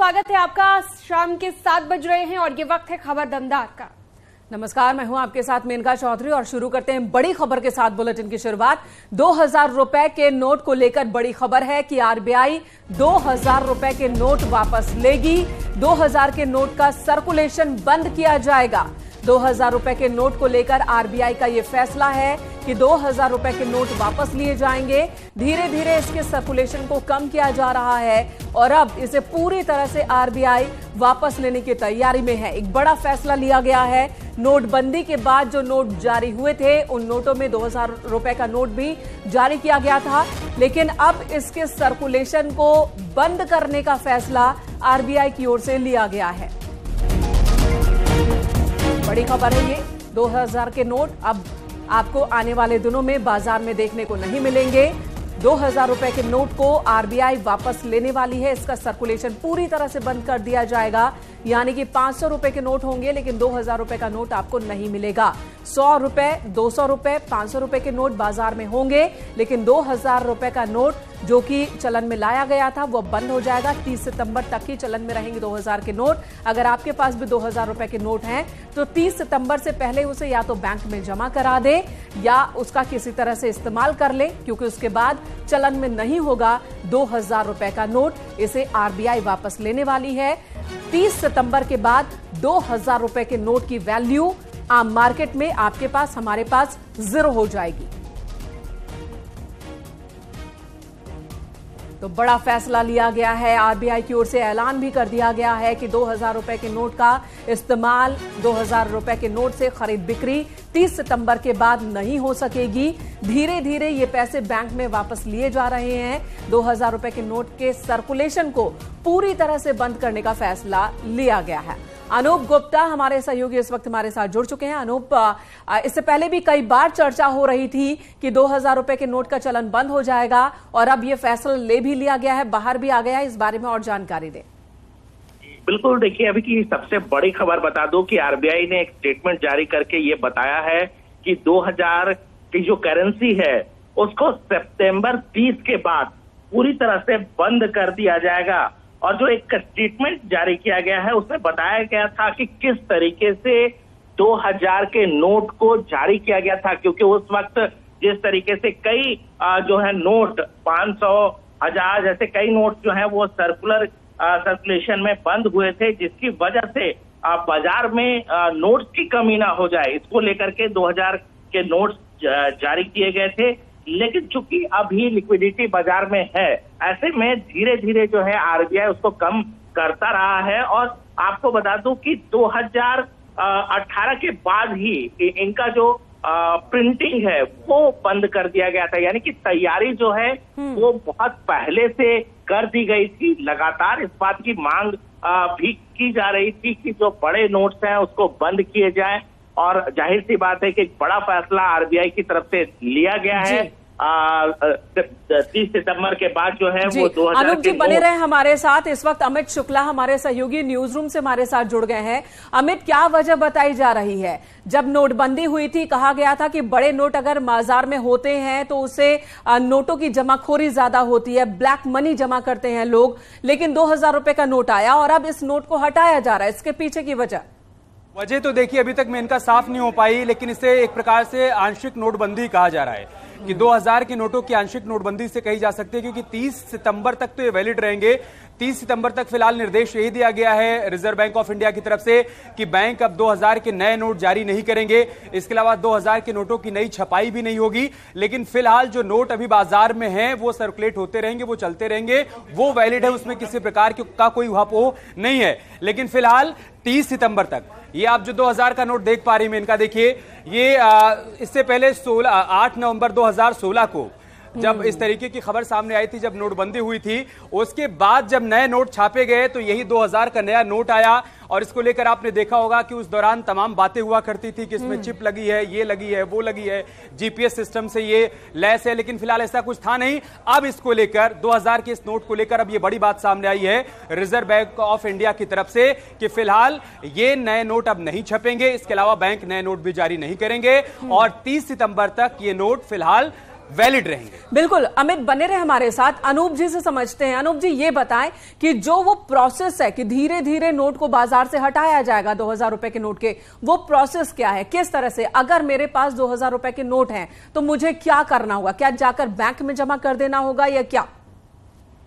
स्वागत है आपका। शाम के 7 बज रहे हैं और ये वक्त है खबर दमदार का। नमस्कार, मैं हूं आपके साथ मेनका चौधरी और शुरू करते हैं बड़ी खबर के साथ बुलेटिन की शुरुआत। 2000 रुपए के नोट को लेकर बड़ी खबर है कि आरबीआई 2000 रुपए के नोट वापस लेगी। 2000 के नोट का सर्कुलेशन बंद किया जाएगा। 2000 रुपए के नोट को लेकर आरबीआई का यह फैसला है कि 2000 रुपए के नोट वापस लिए जाएंगे। धीरे धीरे इसके सर्कुलेशन को कम किया जा रहा है और अब इसे पूरी तरह से आरबीआई वापस लेने की तैयारी में है। एक बड़ा फैसला लिया गया है। नोटबंदी के बाद जो नोट जारी हुए थे उन नोटों में 2000 रुपए का नोट भी जारी किया गया था, लेकिन अब इसके सर्कुलेशन को बंद करने का फैसला आरबीआई की ओर से लिया गया है। बड़ी खबर है ये। 2000 के नोट अब आपको आने वाले दिनों में बाजार में देखने को नहीं मिलेंगे। 2000 रुपए के नोट को आरबीआई वापस लेने वाली है। इसका सर्कुलेशन पूरी तरह से बंद कर दिया जाएगा, यानी कि 500 रुपए के नोट होंगे लेकिन 2000 रुपए का नोट आपको नहीं मिलेगा। 100 रुपए, 200 रुपए, 500 रुपए के नोट बाजार में होंगे, लेकिन 2000 रुपए का नोट जो कि चलन में लाया गया था वो बंद हो जाएगा। 30 सितंबर तक ही चलन में रहेंगे 2000 के नोट। अगर आपके पास भी 2000 रुपए के नोट हैं तो 30 सितंबर से पहले उसे या तो बैंक में जमा करा दे या उसका किसी तरह से इस्तेमाल कर ले, क्योंकि उसके बाद चलन में नहीं होगा 2000 रुपए का नोट। इसे आरबीआई वापस लेने वाली है। 30 सितंबर के बाद 2000 रुपए के नोट की वैल्यू आम मार्केट में आपके पास, हमारे पास जीरो हो जाएगी। तो बड़ा फैसला लिया गया है। आरबीआई की ओर से ऐलान भी कर दिया गया है कि 2000 रुपए के नोट का इस्तेमाल, 2000 रुपए के नोट से खरीद बिक्री 30 सितंबर के बाद नहीं हो सकेगी। धीरे धीरे ये पैसे बैंक में वापस लिए जा रहे हैं। 2000 रुपए के नोट के सर्कुलेशन को पूरी तरह से बंद करने का फैसला लिया गया है। अनूप गुप्ता हमारे सहयोगी इस वक्त हमारे साथ जुड़ चुके हैं। अनूप, इससे पहले भी कई बार चर्चा हो रही थी कि 2000 रुपए के नोट का चलन बंद हो जाएगा और अब यह फैसला ले भी लिया गया है, बाहर भी आ गया है। इस बारे में और जानकारी दें। बिल्कुल, देखिए अभी की सबसे बड़ी खबर बता दूं कि आरबीआई ने एक स्टेटमेंट जारी करके ये बताया है कि 2000 की जो करेंसी है उसको सितंबर 30 के बाद पूरी तरह से बंद कर दिया जाएगा। और जो एक स्टेटमेंट जारी किया गया है उसमें बताया गया था कि किस तरीके से 2000 के नोट को जारी किया गया था, क्योंकि उस वक्त जिस तरीके से कई जो है नोट 500, 1000 जैसे कई नोट जो है वो सर्कुलेशन में बंद हुए थे, जिसकी वजह से बाजार में नोट्स की कमी ना हो जाए, इसको लेकर के 2000 के नोट्स जारी किए गए थे। लेकिन चूंकि अभी लिक्विडिटी बाजार में है, ऐसे में धीरे धीरे जो है आरबीआई उसको कम करता रहा है। और आपको बता दूं कि 2018 के बाद ही इनका जो प्रिंटिंग है वो बंद कर दिया गया था, यानी कि तैयारी जो है वो बहुत पहले से कर दी गई थी। लगातार इस बात की मांग भी की जा रही थी कि जो बड़े नोट्स हैं उसको बंद किए जाए, और जाहिर सी बात है कि एक बड़ा फैसला आरबीआई की तरफ से लिया गया है। 30 सितंबर के बाद जो है वो 2000 अनूप जी बने रहे हमारे साथ। इस वक्त अमित शुक्ला हमारे सहयोगी न्यूज रूम से हमारे साथ जुड़ गए हैं। अमित, क्या वजह बताई जा रही है? जब नोटबंदी हुई थी कहा गया था कि बड़े नोट अगर बाजार में होते हैं तो उससे नोटों की जमाखोरी ज्यादा होती है, ब्लैक मनी जमा करते हैं लोग, लेकिन 2000 रुपए का नोट आया और अब इस नोट को हटाया जा रहा है। इसके पीछे की वजह तो देखिए अभी तक में इनका साफ नहीं हो पाई, लेकिन इसे एक प्रकार से आंशिक नोटबंदी कहा जा रहा है कि 2000 के नोटों की आंशिक नोटबंदी से कही जा सकती है, क्योंकि 30 सितंबर तक तो ये वैलिड रहेंगे। 30 सितंबर तक फिलहाल निर्देश यही दिया गया है रिजर्व बैंक ऑफ इंडिया की तरफ से कि बैंक अब 2000 के नए नोट जारी नहीं करेंगे। इसके अलावा 2000 के नोटों की नई छपाई भी नहीं होगी, लेकिन फिलहाल जो नोट अभी बाजार में हैं वो सर्कुलेट होते रहेंगे, वो चलते रहेंगे, वो वैलिड है, उसमें किसी प्रकार का कोई उहापोह नहीं है। लेकिन फिलहाल 30 सितंबर तक ये आप जो 2000 का नोट देख पा रही हैं इनका, देखिए ये इससे पहले 8 नवंबर 2016 को जब इस तरीके की खबर सामने आई थी, जब नोटबंदी हुई थी, उसके बाद जब नए नोट छापे गए तो यही 2000 का नया नोट आया। और इसको लेकर आपने देखा होगा कि उस दौरान तमाम बातें हुआ करती थी कि इसमें चिप लगी है, ये लगी है, वो लगी है, जीपीएस सिस्टम से ये लैस है, लेकिन फिलहाल ऐसा कुछ था नहीं। अब इसको लेकर 2000 के इस नोट को लेकर अब ये बड़ी बात सामने आई है रिजर्व बैंक ऑफ इंडिया की तरफ से कि फिलहाल ये नए नोट अब नहीं छपेंगे। इसके अलावा बैंक नए नोट भी जारी नहीं करेंगे और 30 सितंबर तक ये नोट फिलहाल वैलिड रहेंगे। बिल्कुल अमित, बने रहे हमारे साथ। अनूप जी से समझते हैं। अनूप जी, ये बताएं कि जो वो प्रोसेस है कि धीरे धीरे नोट को बाजार से हटाया जाएगा 2000 रुपए के नोट के, वो प्रोसेस क्या है, किस तरह से? अगर मेरे पास 2000 रुपए के नोट हैं तो मुझे क्या करना होगा? क्या जाकर बैंक में जमा कर देना होगा या क्या?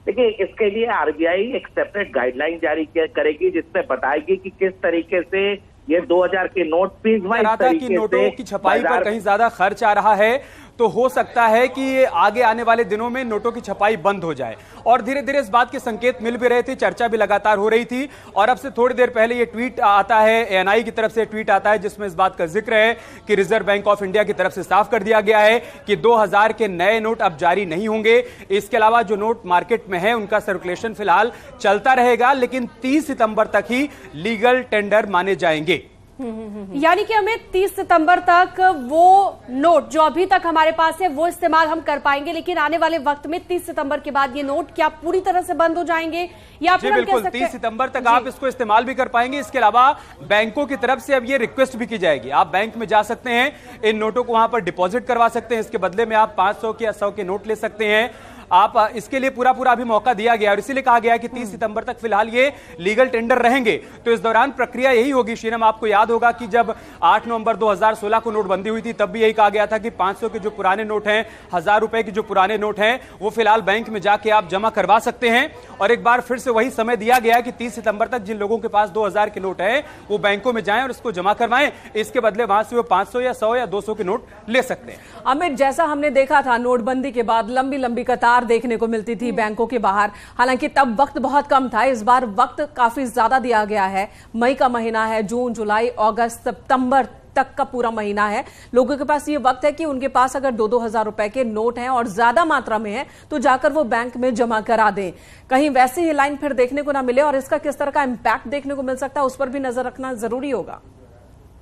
देखिए, इसके लिए आरबीआई एक सेपरेट गाइडलाइन जारी करेगी जिसमें बताएगी कि किस तरीके से ये 2000 के नोट पीस वाइज तरीके से नोटों की छपाई पर कहीं ज्यादा खर्च आ रहा है, तो हो सकता है कि आगे आने वाले दिनों में नोटों की छपाई बंद हो जाए। और धीरे धीरे इस बात के संकेत मिल भी रहे थे, चर्चा भी लगातार हो रही थी। और अब से थोड़ी देर पहले ये ट्वीट आता है, एएनआई की तरफ से ट्वीट आता है जिसमें इस बात का जिक्र है कि रिजर्व बैंक ऑफ इंडिया की तरफ से साफ कर दिया गया है कि 2000 के नए नोट अब जारी नहीं होंगे। इसके अलावा जो नोट मार्केट में है उनका सर्कुलेशन फिलहाल चलता रहेगा, लेकिन 30 सितंबर तक ही लीगल टेंडर माने जाएंगे। यानी कि हमें 30 सितंबर तक वो नोट जो अभी तक हमारे पास है वो इस्तेमाल हम कर पाएंगे, लेकिन आने वाले वक्त में 30 सितंबर के बाद ये नोट क्या पूरी तरह से बंद हो जाएंगे या फिर बिल्कुल 30 सितंबर तक आप इसको इस्तेमाल भी कर पाएंगे। इसके अलावा बैंकों की तरफ से अब ये रिक्वेस्ट भी की जाएगी, आप बैंक में जा सकते हैं, इन नोटों को वहां पर डिपॉजिट करवा सकते हैं, इसके बदले में आप 500 के या 100 के नोट ले सकते हैं। आप इसके लिए पूरा अभी मौका दिया गया और इसीलिए कहा गया कि 30 सितंबर तक फिलहाल ये लीगल टेंडर रहेंगे। तो इस दौरान प्रक्रिया यही होगी। शीनम, आपको याद होगा कि जब 8 नवंबर 2016 को नोटबंदी हुई थी तब भी यही कहा गया था कि 500 के जो पुराने नोट हैं, 1000 रुपए के जो पुराने नोट हैं, वो फिलहाल बैंक में जाके आप जमा करवा सकते हैं। और एक बार फिर से वही समय दिया गया कि 30 सितंबर तक जिन लोगों के पास 2000 के नोट है वो बैंकों में जाएं और इसको जमा करवाएं। इसके बदले वहां से वो 500 या 100 या 200 के नोट ले सकते हैं। अमित, जैसा हमने देखा था नोटबंदी के बाद लंबी लंबी कतार देखने को मिलती थी बैंकों के बाहर, हालांकि तब वक्त बहुत कम था। इस बार वक्त काफी ज्यादा दिया गया है। मई का महीना है, जून, जुलाई, अगस्त, सितंबर तक का पूरा महीना है। लोगों के पास ये वक्त है कि उनके पास अगर 2-2 हजार रुपए के नोट हैं और ज्यादा मात्रा में है तो जाकर वो बैंक में जमा करा दें, कहीं वैसे ही लाइन फिर देखने को ना मिले। और इसका किस तरह का इंपैक्ट देखने को मिल सकता है उस पर भी नजर रखना जरूरी होगा।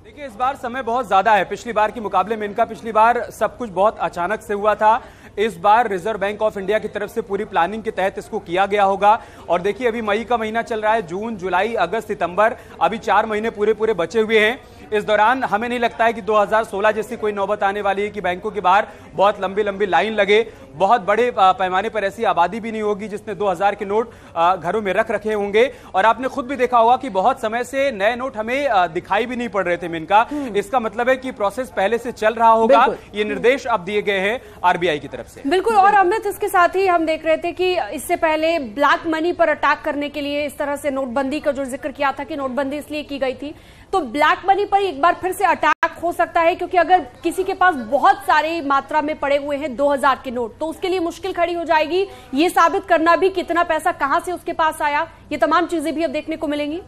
देखिए, इस बार समय बहुत ज्यादा है पिछली बार के मुकाबले में। इनका पिछली बार सब कुछ बहुत अचानक से हुआ था। इस बार रिजर्व बैंक ऑफ इंडिया की तरफ से पूरी प्लानिंग के तहत इसको किया गया होगा। और देखिए, अभी मई का महीना चल रहा है, जून, जुलाई, अगस्त, सितंबर, अभी 4 महीने पूरे बचे हुए हैं। इस दौरान हमें नहीं लगता है कि 2016 जैसी कोई नौबत आने वाली है कि बैंकों के बाहर बहुत लंबी लाइन लगे। बहुत बड़े पैमाने पर ऐसी आबादी भी नहीं होगी जिसने 2000 के नोट घरों में रख रखे होंगे। और आपने खुद भी देखा होगा कि बहुत समय से नए नोट हमें दिखाई भी नहीं पड़ रहे थे मिनका। इसका मतलब है कि प्रोसेस पहले से चल रहा होगा। ये निर्देश अब दिए गए हैं आरबीआई की तरफ से। बिल्कुल। और अमित, इसके साथ ही हम देख रहे थे कि इससे पहले ब्लैक मनी पर अटैक करने के लिए इस तरह से नोटबंदी का जो जिक्र किया था कि नोटबंदी इसलिए की गई थी, तो ब्लैक मनी पर एक बार फिर से अटैक हो सकता है, क्योंकि अगर किसी के पास बहुत सारी मात्रा में पड़े हुए हैं 2000 के नोट तो उसके लिए मुश्किल खड़ी हो जाएगी ये साबित करना भी कितना पैसा कहां से उसके पास आया। ये तमाम चीजें भी अब देखने को मिलेंगी।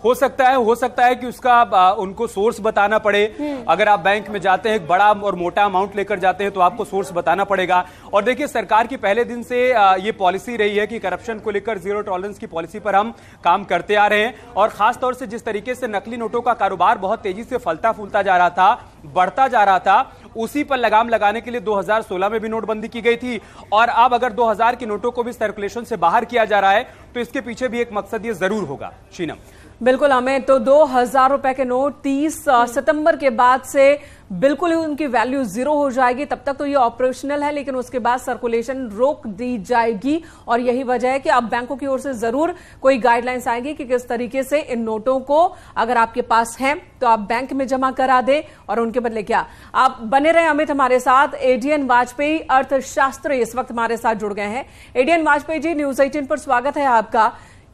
हो सकता है कि उसका उनको सोर्स बताना पड़े। अगर आप बैंक में जाते हैं, एक बड़ा और मोटा अमाउंट लेकर जाते हैं तो आपको सोर्स बताना पड़ेगा। और देखिए, सरकार की पहले दिन से ये पॉलिसी रही है कि करप्शन को लेकर जीरो टॉलरेंस की पॉलिसी पर हम काम करते आ रहे हैं। और खास तौर से जिस तरीके से नकली नोटों का कारोबार बहुत तेजी से फलता फूलता जा रहा था, बढ़ता जा रहा था, उसी पर लगाम लगाने के लिए 2016 में भी नोटबंदी की गई थी। और अब अगर 2000 के नोटों को भी सर्कुलेशन से बाहर किया जा रहा है तो इसके पीछे भी एक मकसद ये जरूर होगा। शीनम, बिल्कुल हमें तो 2000 रुपए के नोट 30 सितंबर के बाद से बिल्कुल ही उनकी वैल्यू जीरो हो जाएगी। तब तक तो ये ऑपरेशनल है, लेकिन उसके बाद सर्कुलेशन रोक दी जाएगी। और यही वजह है कि अब बैंकों की ओर से जरूर कोई गाइडलाइंस आएगी कि किस तरीके से इन नोटों को अगर आपके पास हैं तो आप बैंक में जमा करा दें और उनके बदले क्या। आप बने रहे अमित हमारे साथ। एडीएन वाजपेयी अर्थशास्त्री इस वक्त हमारे साथ जुड़ गए हैं। एडीएन वाजपेयी जी, न्यूज 18 पर स्वागत है आपका।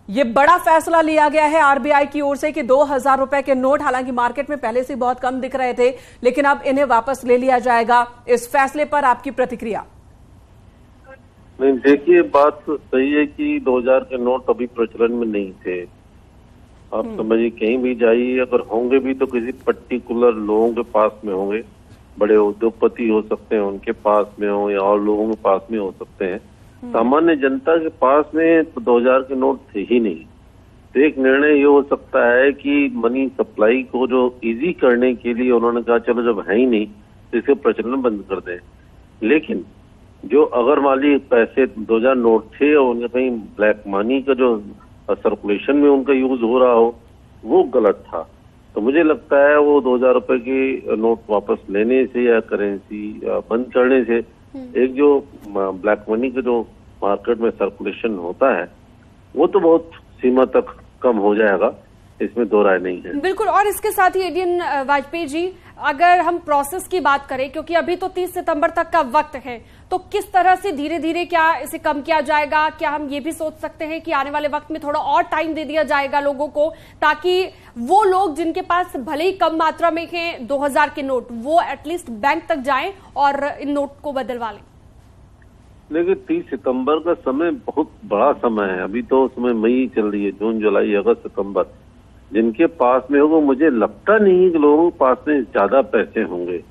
ये बड़ा फैसला लिया गया है आरबीआई की ओर से कि 2000 रुपए के नोट, हालांकि मार्केट में पहले से बहुत कम दिख रहे थे, लेकिन अब इन्हें वापस ले लिया जाएगा। इस फैसले पर आपकी प्रतिक्रिया? नहीं, देखिए, बात तो सही है कि 2000 के नोट अभी प्रचलन में नहीं थे। आप समझिए, कहीं भी जाइए, अगर होंगे भी तो किसी पर्टिकुलर लोगों के पास में होंगे। बड़े उद्योगपति हो सकते हैं, उनके पास में हो, या और लोगों के पास में हो सकते हैं। सामान्य जनता के पास में तो 2000 के नोट थे ही नहीं। तो एक निर्णय ये हो सकता है कि मनी सप्लाई को जो इजी करने के लिए उन्होंने कहा चलो जब है ही नहीं तो इसके प्रचलन बंद कर दें। लेकिन जो अगर माली पैसे 2000 नोट थे और उनके कहीं ब्लैक मनी का जो सर्कुलेशन में उनका यूज हो रहा हो, वो गलत था। तो मुझे लगता है वो 2000 रुपए के नोट वापस लेने से या करेंसी बंद करने से एक जो ब्लैक मनी का जो मार्केट में सर्कुलेशन होता है वो तो बहुत सीमा तक कम हो जाएगा, इसमें दो राय नहीं है। बिल्कुल। और इसके साथ ही एडीएन वाजपेयी जी, अगर हम प्रोसेस की बात करें, क्योंकि अभी तो 30 सितंबर तक का वक्त है, तो किस तरह से धीरे धीरे क्या इसे कम किया जाएगा? क्या हम ये भी सोच सकते हैं कि आने वाले वक्त में थोड़ा और टाइम दे दिया जाएगा लोगों को, ताकि वो लोग जिनके पास भले ही कम मात्रा में हैं 2000 के नोट, वो एटलीस्ट बैंक तक जाएं और इन नोट को बदलवा लें? देखिए 30 सितंबर का समय बहुत बड़ा समय है। अभी तो उसमें मई चल रही है, जून, जुलाई, अगस्त, सितंबर। जिनके पास में होगा, मुझे लगता नहीं कि लोगों के पास में ज्यादा पैसे होंगे,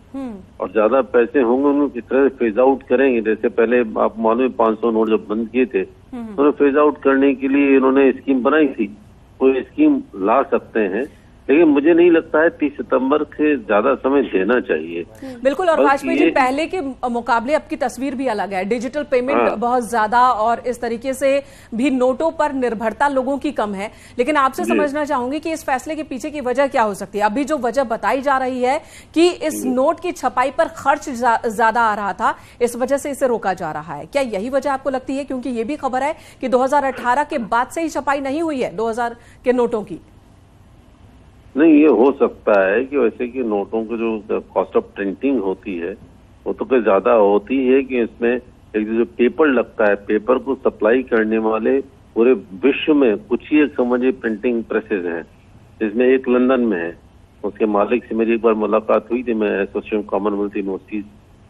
और ज्यादा पैसे होंगे उनको किस तरह से फेज आउट करेंगे। जैसे पहले आप मालूम 500 नोट जब बंद किए थे, उन्होंने फेज आउट करने के लिए इन्होंने स्कीम बनाई थी, वो स्कीम ला सकते हैं, लेकिन मुझे नहीं लगता है 30 सितंबर से ज्यादा समय देना चाहिए। बिल्कुल। और वाजपेयी जी, पहले के मुकाबले अब की तस्वीर भी अलग है, डिजिटल पेमेंट बहुत ज्यादा, और इस तरीके से भी नोटों पर निर्भरता लोगों की कम है। लेकिन आपसे समझना चाहूंगी कि इस फैसले के पीछे की वजह क्या हो सकती है? अभी जो वजह बताई जा रही है कि इस नोट की छपाई पर खर्च ज्यादा आ रहा था, इस वजह से इसे रोका जा रहा है। क्या यही वजह आपको लगती है? क्योंकि ये भी खबर है कि 2018 के बाद से ही छपाई नहीं हुई है 2000 के नोटों की। नहीं, ये हो सकता है कि वैसे कि नोटों की जो कॉस्ट ऑफ प्रिंटिंग होती है वो तो कोई ज्यादा होती है कि इसमें एक जो पेपर लगता है, पेपर को सप्लाई करने वाले पूरे विश्व में कुछ ही एक समझिए प्रिंटिंग प्रेसेज हैं, जिसमें एक लंदन में है। उसके मालिक से मेरी एक बार मुलाकात हुई थी, मैं एसोसिएशन कॉमनवेल्थ यूनिवर्सिटीज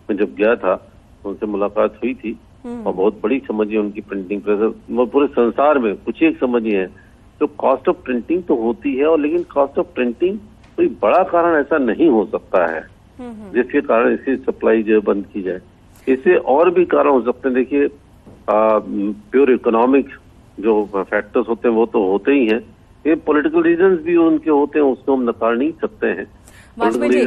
में जब गया था उनसे मुलाकात हुई थी, और बहुत बड़ी समझिए उनकी प्रिंटिंग प्रेसेज, वो पूरे संसार में कुछ ही एक समझिए है। तो कॉस्ट ऑफ प्रिंटिंग तो होती है, और लेकिन कॉस्ट ऑफ प्रिंटिंग कोई बड़ा कारण ऐसा नहीं हो सकता है जिसके कारण इसकी सप्लाई जो बंद की जाए। इससे और भी कारण हो सकते हैं। देखिए प्योर इकोनॉमिक जो फैक्टर्स होते हैं वो तो होते ही हैं, ये पॉलिटिकल रीजंस भी उनके होते हैं, उसको हम नकार नहीं सकते हैं। वाजपेयी जी,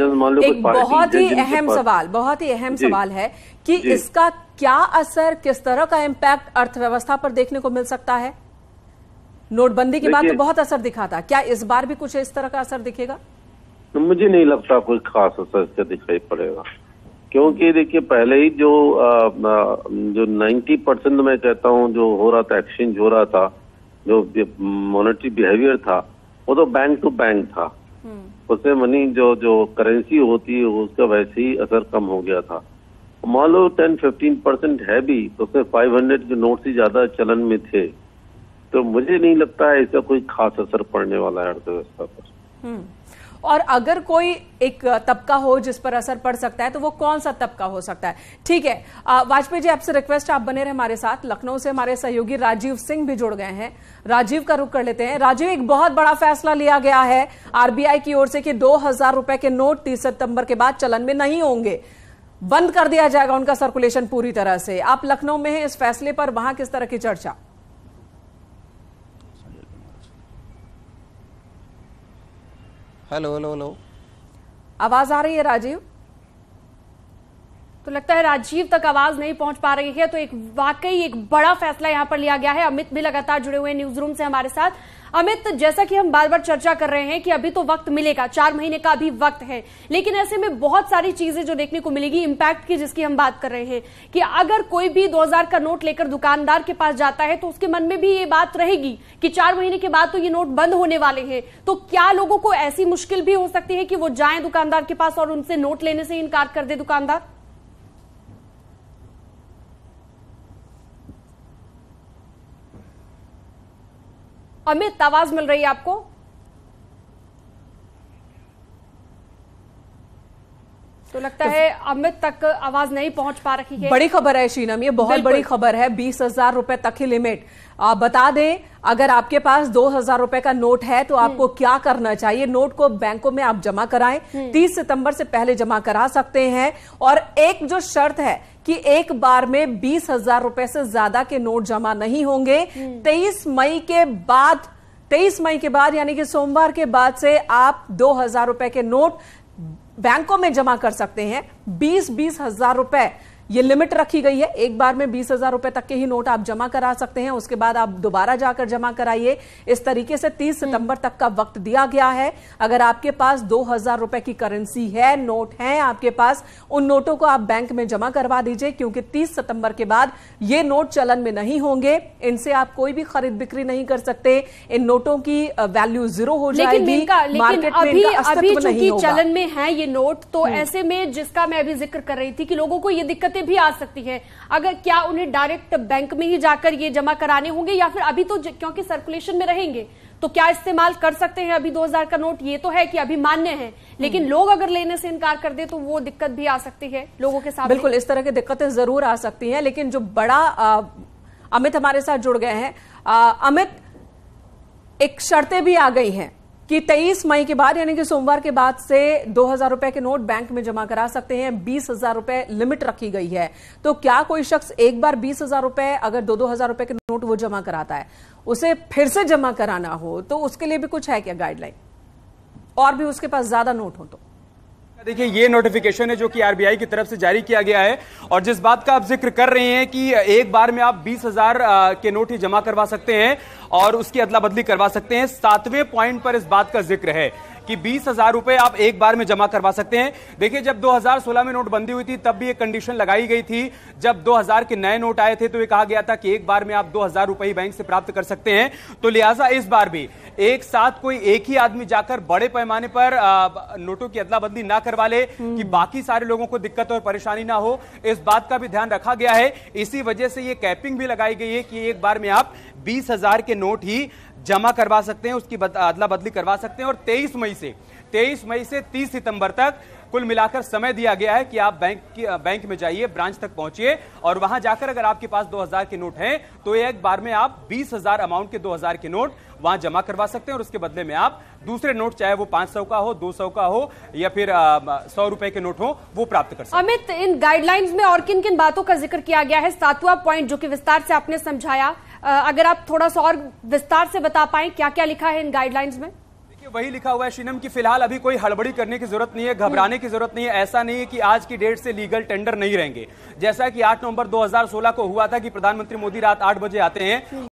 एक बहुत ही अहम सवाल है कि इसका क्या असर, किस तरह का इम्पैक्ट अर्थव्यवस्था पर देखने को मिल सकता है? नोटबंदी के बाद तो बहुत असर दिखा था, क्या इस बार भी कुछ इस तरह का असर दिखेगा? मुझे नहीं लगता कोई खास असर इसका दिखाई पड़ेगा, क्योंकि देखिए पहले ही जो 90% मैं कहता हूँ जो हो रहा था, एक्सचेंज हो रहा था, जो मॉनेटरी बिहेवियर था, वो तो बैंक टू बैंक था। उससे मनी जो करेंसी होती है उसका वैसे ही असर कम हो गया था। मान लो 10-15% है भी, तो उसमें 500 के नोट ही ज्यादा चलन में थे, तो मुझे नहीं लगता है इसका कोई खास असर पड़ने वाला है अर्थव्यवस्था पर। और अगर कोई एक तबका हो जिस पर असर पड़ सकता है, तो वो कौन सा तबका हो सकता है? ठीक है वाजपेयी जी, आपसे रिक्वेस्ट, आप बने रहे हमारे साथ। लखनऊ से हमारे सहयोगी राजीव सिंह भी जुड़ गए हैं, राजीव का रुख कर लेते हैं। राजीव, एक बहुत बड़ा फैसला लिया गया है आरबीआई की ओर से कि 2000 रुपए के नोट 30 सितंबर के बाद चलन में नहीं होंगे, बंद कर दिया जाएगा उनका सर्कुलेशन पूरी तरह से। आप लखनऊ में हैं, इस फैसले पर वहां किस तरह की चर्चा? हेलो, आवाज आ रही है राजीव? तो लगता है राजीव तक आवाज नहीं पहुंच पा रही है। तो वाकई एक बड़ा फैसला यहां पर लिया गया है। अमित भी लगातार जुड़े हुए हैं न्यूज रूम से हमारे साथ। अमित, जैसा कि हम बार बार चर्चा कर रहे हैं कि अभी तो वक्त मिलेगा, 4 महीने का अभी वक्त है, लेकिन ऐसे में बहुत सारी चीजें जो देखने को मिलेगी इम्पैक्ट की, जिसकी हम बात कर रहे हैं कि अगर कोई भी 2000 का नोट लेकर दुकानदार के पास जाता है तो उसके मन में भी ये बात रहेगी कि 4 महीने के बाद तो ये नोट बंद होने वाले हैं। तो क्या लोगों को ऐसी मुश्किल भी हो सकती है कि वो जाएं दुकानदार के पास और उनसे नोट लेने से इनकार कर दे दुकानदार? अमित, आवाज मिल रही है आपको? तो लगता है अमित तक आवाज नहीं पहुंच पा रही है। बड़ी खबर है शीनम, ये बहुत बड़ी खबर है। 20,000 रुपए तक ही लिमिट। बता दें, अगर आपके पास 2,000 रुपए का नोट है तो आपको क्या करना चाहिए? नोट को बैंकों में आप जमा कराएं, 30 सितंबर से पहले जमा करा सकते हैं। और एक जो शर्त है कि एक बार में 20,000 रुपए से ज्यादा के नोट जमा नहीं होंगे। 23 मई के बाद यानी कि सोमवार के बाद से आप 2,000 रुपए के नोट बैंकों में जमा कर सकते हैं। 20,000 रुपए ये लिमिट रखी गई है, एक बार में 20,000 रुपए तक के ही नोट आप जमा करा सकते हैं, उसके बाद आप दोबारा जाकर जमा कराइए। इस तरीके से 30 सितंबर तक का वक्त दिया गया है। अगर आपके पास 2,000 रुपए की करेंसी है, नोट है आपके पास, उन नोटों को आप बैंक में जमा करवा दीजिए, क्योंकि 30 सितंबर के बाद ये नोट चलन में नहीं होंगे। इनसे आप कोई भी खरीद बिक्री नहीं कर सकते। इन नोटों की वैल्यू जीरो हो जाएगी, मार्केट में इनका अस्तित्व नहीं होगा। चलन में है ये नोट, तो ऐसे में जिसका मैं अभी जिक्र कर रही थी कि लोगों को ये दिक्कतें भी आ सकती है, अगर क्या उन्हें डायरेक्ट बैंक में ही जाकर ये जमा कराने होंगे, या फिर अभी तो क्योंकि सर्कुलेशन में रहेंगे तो क्या इस्तेमाल कर सकते हैं अभी 2,000 का नोट? ये तो है कि अभी मान्य है, लेकिन लोग अगर लेने से इनकार कर दे तो वो दिक्कत भी आ सकती है लोगों के साथ। बिल्कुल, इस तरह की दिक्कतें जरूर आ सकती हैं, लेकिन जो बड़ा अमित हमारे साथ जुड़ गए हैं। अमित, एक शर्तें भी आ गई हैं कि 23 मई के बाद यानी कि सोमवार के बाद से 2,000 रुपए के नोट बैंक में जमा करा सकते हैं। 20,000 रुपए लिमिट रखी गई है। तो क्या कोई शख्स एक बार 20,000 रुपए, अगर 2,000 रुपए के नोट वो जमा कराता है, उसे फिर से जमा कराना हो तो उसके लिए भी कुछ है क्या गाइडलाइन, और भी उसके पास ज्यादा नोट हो तो? देखिए, ये नोटिफिकेशन है जो कि आरबीआई की तरफ से जारी किया गया है, और जिस बात का आप जिक्र कर रहे हैं कि एक बार में आप 20,000 के नोट ही जमा करवा सकते हैं और उसकी अदला बदली करवा सकते हैं। 7वें पॉइंट पर इस बात का जिक्र है कि 20,000 रुपए आप एक बार में जमा करवा सकते हैं। देखिए, जब 2016 में नोटबंदी हुई थी तब भी एक कंडीशन लगाई गई थी। जब 2000 के नए नोट आए थे तो ये कहा गया था कि एक बार में आप 2,000 रुपए ही बैंक से प्राप्त कर सकते हैं। तो लिहाजा इस बार भी एक साथ कोई एक ही आदमी जाकर बड़े पैमाने पर नोटों की अदला बदली ना करवा ले कि बाकी सारे लोगों को दिक्कत और परेशानी ना हो, इस बात का भी ध्यान रखा गया है। इसी वजह से ये कैपिंग भी लगाई गई है कि एक बार में आप 20,000 के नोट ही जमा करवा सकते हैं, उसकी अदला बदली करवा सकते हैं। और 23 मई से 30 सितंबर तक कुल मिलाकर समय दिया गया है कि आप बैंक में जाइए, ब्रांच तक पहुंचिए, और वहां जाकर अगर आपके पास 2,000 के नोट हैं तो एक बार में आप 20,000 अमाउंट के 2,000 के नोट वहां जमा करवा सकते हैं, और उसके बदले में आप दूसरे नोट, चाहे वो 500 का हो, 200 का हो, या फिर 100 रुपए के नोट हो, वो प्राप्त कर सकते हैं। अमित, इन गाइडलाइंस में और किन किन बातों का जिक्र किया गया है? 7वां पॉइंट जो कि विस्तार से आपने समझाया, अगर आप थोड़ा सा और विस्तार से बता पाएं क्या क्या लिखा है इन गाइडलाइंस में? वही लिखा हुआ है शीनम की फिलहाल अभी कोई हड़बड़ी करने की जरूरत नहीं है, घबराने की जरूरत नहीं है। ऐसा नहीं है कि आज की डेट से लीगल टेंडर नहीं रहेंगे, जैसा कि 8 नवंबर 2016 को हुआ था कि प्रधानमंत्री मोदी रात 8 बजे आते हैं